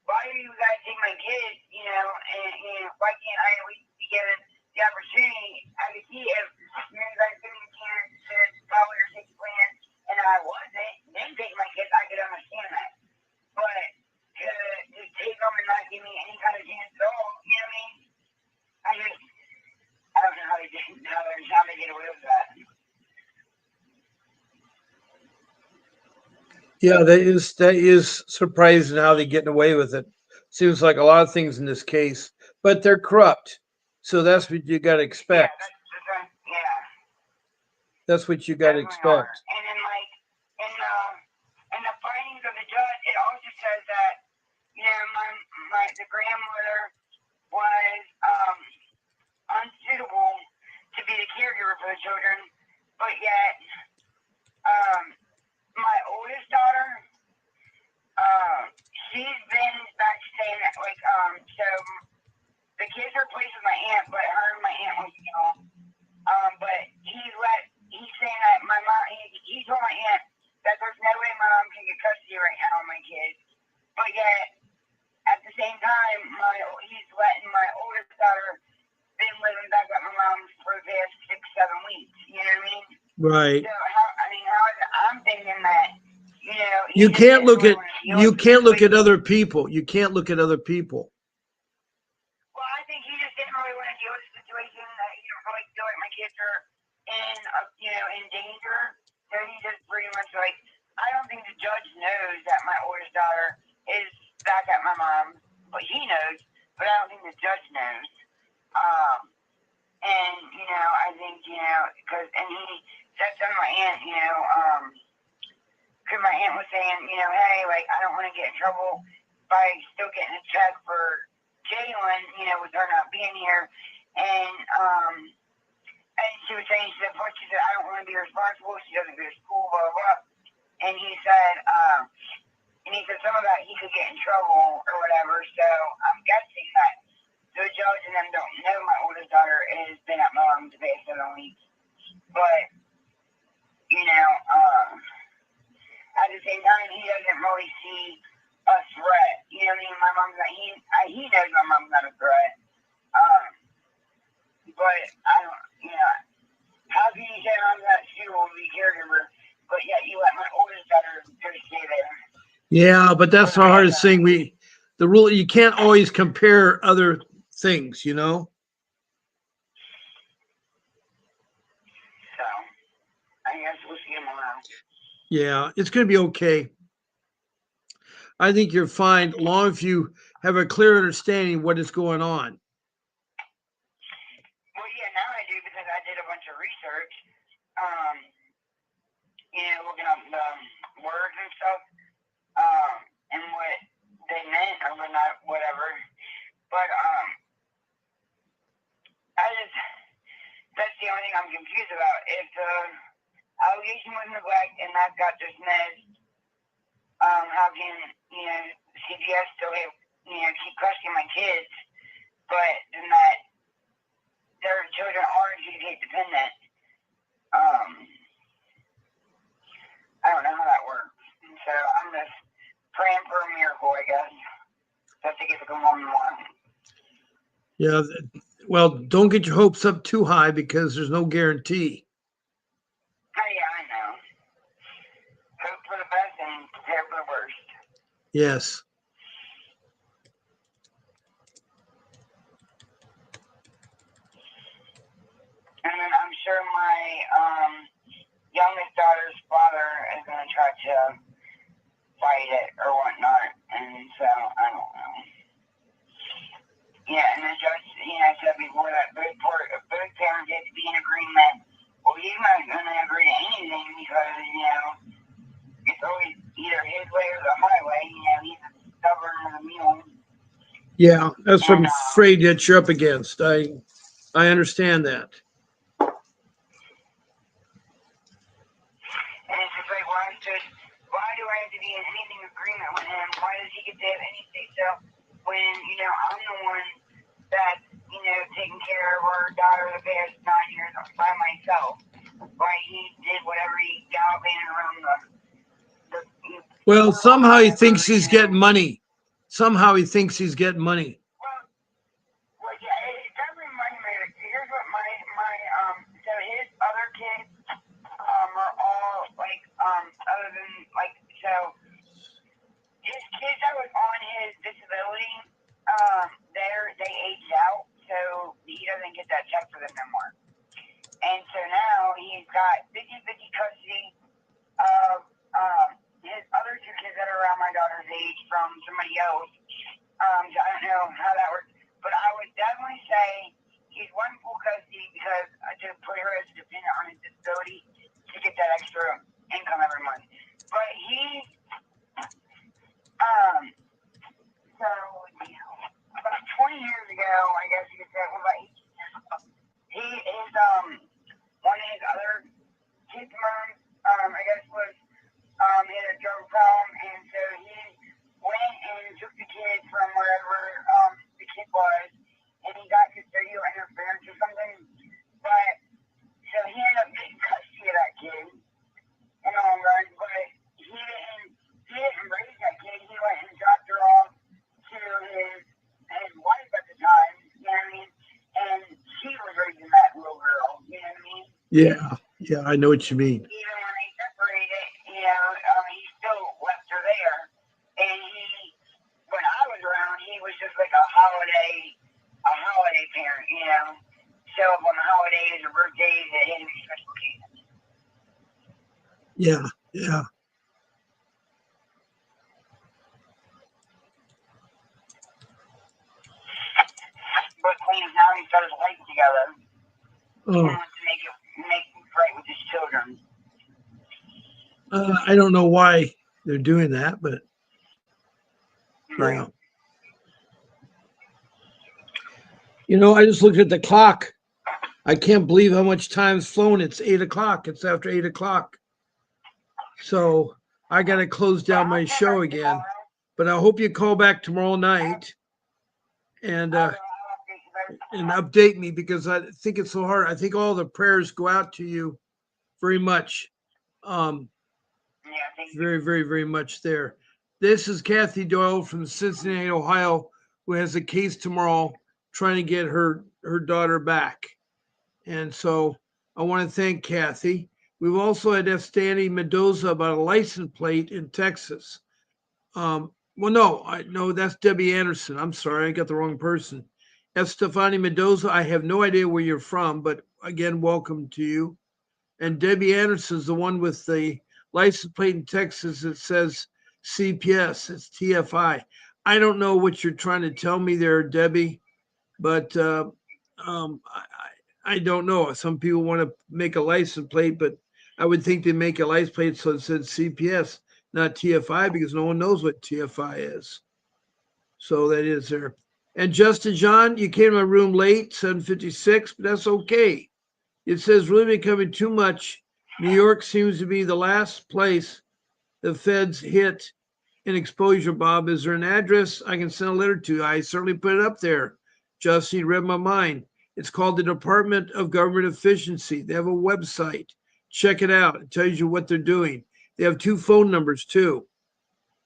Why do you guys take my kids, and why can't I at least be given the opportunity as a kid if you guys give me a chance to follow your safety plan and I wasn't, then take my kids, I could understand that. But to just take them and not give me any kind of chance at all, you know what I mean? I don't know how they get away with that. Yeah, that is surprising how they're getting away with it. Seems like a lot of things in this case, but they're corrupt. So that's what you got to expect. Yeah. That's what you got to expect. And then, like, in the findings of the judge, it also says that, the grandmother was unsuitable to be the caregiver for the children, but yet, my oldest daughter, she's been back staying at, so the kids are placed with my aunt, but her and my aunt was, but he's saying that my mom, he told my aunt that there's no way my mom can get custody right now of my kids, but yet, at the same time, he's letting my oldest daughter been living back at my mom's for the past 6-7 weeks, you know what I mean? Right. So I'm thinking that, you can't look at other people. You can't look at other people. Well, I think he just didn't really want to deal with the situation that he don't really feel like my kids are in danger. So he just pretty much I don't think the judge knows that my oldest daughter is back at my mom's, but he knows. But I don't think the judge knows. And I think and he said to my aunt, because my aunt was saying, hey, I don't want to get in trouble by still getting a check for Jalen, with her not being here. And she was saying, she said, I don't want to be responsible. She doesn't go to school, blah, blah, blah. And he said, some of that he could get in trouble or whatever. So I'm guessing that the judge and them don't know my oldest daughter has been at my mom's the past 7 weeks. But, at the same time, he doesn't really see a threat. You know what I mean? My mom's not, he knows my mom's not a threat. But I don't, how can you say I'm not suitable to be caregiver, but yet you let my oldest daughter just stay there? Yeah, but that's the hardest thing. The rule, you can't always compare other things, So, I guess we'll see tomorrow. Yeah, it's going to be okay. I think you're fine, as long as you have a clear understanding what is going on. Well, yeah, now I do because I did a bunch of research, looking up the words and stuff, and what they meant or not, whatever. But that's the only thing I'm confused about. If the allegation was neglect and that got dismissed, how can CPS still have keep questioning my kids, but then that their children are adjudicate dependent? I don't know how that works, and so I'm just praying for a miracle, I guess, just to get to come home tomorrow. Yeah, well, don't get your hopes up too high because there's no guarantee. Oh yeah, I know. Hope for the best and prepare for the worst. Yes. And then I'm sure my youngest daughter's father is going to try to fight it or whatnot, and so I don't know. Yeah, and the judge, said Yeah, that's what And I'm afraid that you're up against. I understand that. and it's just like, why do I have to be in anything agreement with him? Why does he get to have any say so when, I'm the one that's, taking care of our daughter the past 9 years by myself? Why he did whatever he gallivanted around the Well, world or somehow he whatever, thinks he's getting money. Somehow he thinks he's getting money. Well, yeah, it's definitely money matters. Here's what so his other kids, are all like, other than like, so his kids that was on his disability, they aged out, so he doesn't get that check for them no more. And so now he's got 50-50 custody of, his other two kids that are around my daughter's age from somebody else. So I don't know how that works, but I would definitely say he's one full custody because to put her as a dependent on his disability to get that extra income every month. But he, um, so about 20 years ago, I guess you could say, well, about 18 years ago, he is one of his other kids' moms, I guess was he had a drug problem, and so he went and took the kid from wherever the kid was, and he got custodial interference or something. But so he ended up getting custody of that kid in the long run, but he didn't raise that kid. He went and dropped her off to his wife at the time, you know what I mean? And she was raising that little girl, you know what I mean? Yeah, I know what you mean. Even when they separated, he still left her there. And when I was around, he was just like a holiday parent, show up on the holidays or birthdays and any special occasions. Yeah. But claims now he's got his life together and Oh, wants to make things right with his children. I don't know why they're doing that, but Right. yeah. I just looked at the clock. I can't believe how much time's flown. It's 8 o'clock. It's after 8 o'clock. So I got to close But down I'll my check show back again. tomorrow. But I hope you call back tomorrow night and I'll update you guys. update me because I think it's so hard. I think all the prayers go out to you very much. Um, Yeah, thank you. very, very, very much there. This is Kathy Doyle from Cincinnati, Ohio, who has a case tomorrow trying to get her daughter back. And so I want to thank Kathy. We've also had Estani Mendoza about a license plate in Texas. Well, no, that's Debbie Anderson. I'm sorry, I got the wrong person. Estefani Mendoza, I have no idea where you're from, but again, welcome to you. And Debbie Anderson's the one with the license plate in Texas that says CPS. It's TFI. I don't know what you're trying to tell me there, Debbie, but um, I don't know. Some people want to make a license plate, but I would think they make a license plate so it says CPS, not TFI, because no one knows what TFI is. So that is there. And Justin John, you came to my room late, 7:56, but that's okay. It says really becoming too much. New York seems to be the last place the feds hit in exposure, Bob. Is there an address I can send a letter to? I certainly put it up there. Justin read my mind. It's called the Department of Government Efficiency. They have a website. Check it out. It tells you what they're doing. They have two phone numbers too.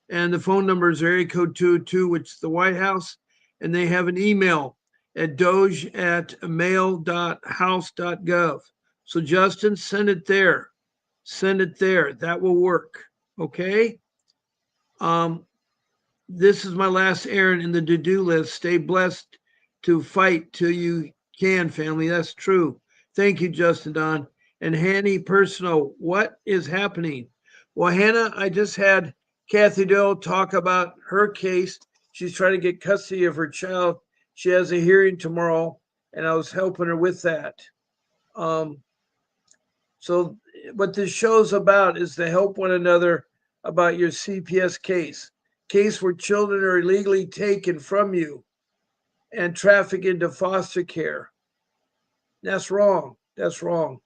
And the phone number is area code 202, which is the White House. And they have an email at doge@mail.house.gov. So Justin, send it there. Send it there. That will work. Okay. Um, this is my last errand in the to-do list. Stay blessed to fight till you can, family. That's true. Thank you, Justin Don. And Hanny Personal, what is happening? Well, Hannah, I just had Kathy Doe talk about her case. She's trying to get custody of her child. She has a hearing tomorrow, and I was helping her with that. Um, so what this show's about is to help one another about your CPS case where children are illegally taken from you. and traffic into foster care. That's wrong. That's wrong.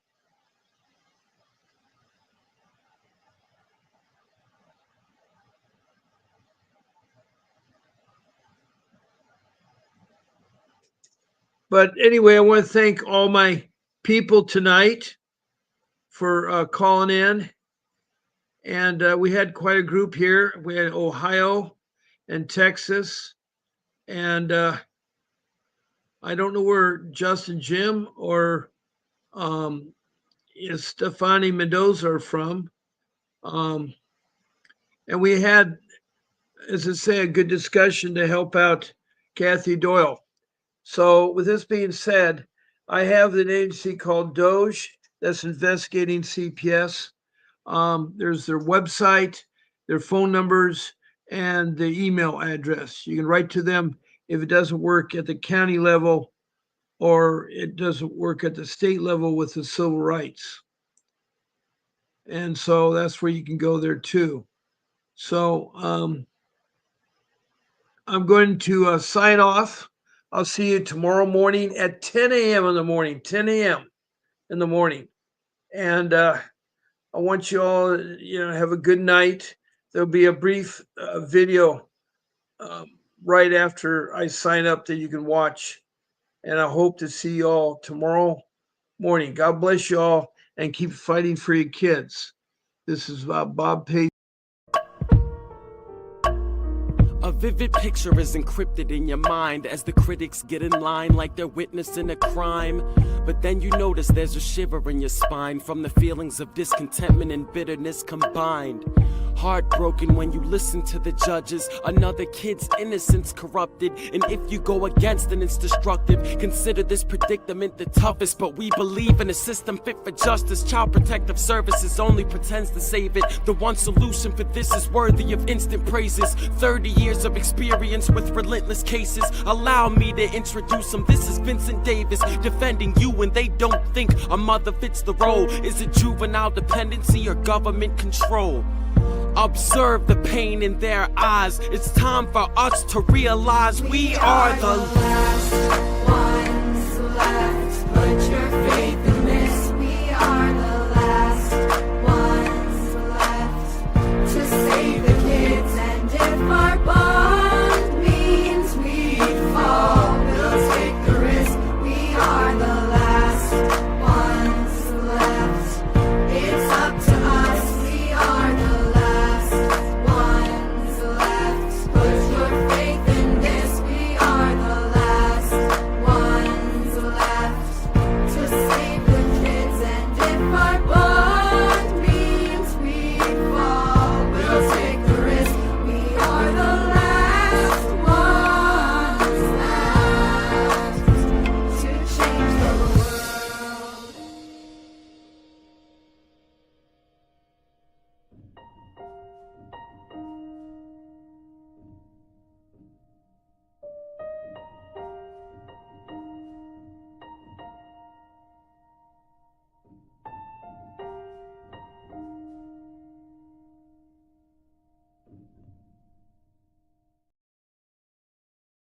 But anyway, I want to thank all my people tonight for calling in. And we had quite a group here. We had Ohio and Texas. And I don't know where Justin Jim or Stefani Mendoza are from. And we had, as I say, a good discussion to help out Kathy Doyle. So, with this being said, I have an agency called Doge that's investigating CPS. There's their website, their phone numbers, and the email address. You can write to them if it doesn't work at the county level or it doesn't work at the state level with the civil rights. And so that's where you can go there too. So I'm going to sign off. I'll see you tomorrow morning at 10 a.m. in the morning, 10 a.m. in the morning. And I want you all, have a good night. There'll be a brief video right after I sign up that you can watch. And I hope to see you all tomorrow morning. God bless you all and keep fighting for your kids. This is Bob Page. A vivid picture is encrypted in your mind as the critics get in line like they're witnessing a crime. But then you notice there's a shiver in your spine from the feelings of discontentment and bitterness combined. Heartbroken when you listen to the judges, another kid's innocence corrupted. And if you go against it, it's destructive. Consider this predicament the toughest, but we believe in a system fit for justice. Child Protective Services only pretends to save it. The one solution for this is worthy of instant praises. 30 years of experience with relentless cases. Allow me to introduce them. This is Vincent Davis defending you when they don't think a mother fits the role. Is it juvenile dependency or government control? Observe the pain in their eyes. It's time for us to realize we are the last ones left. Put your faith in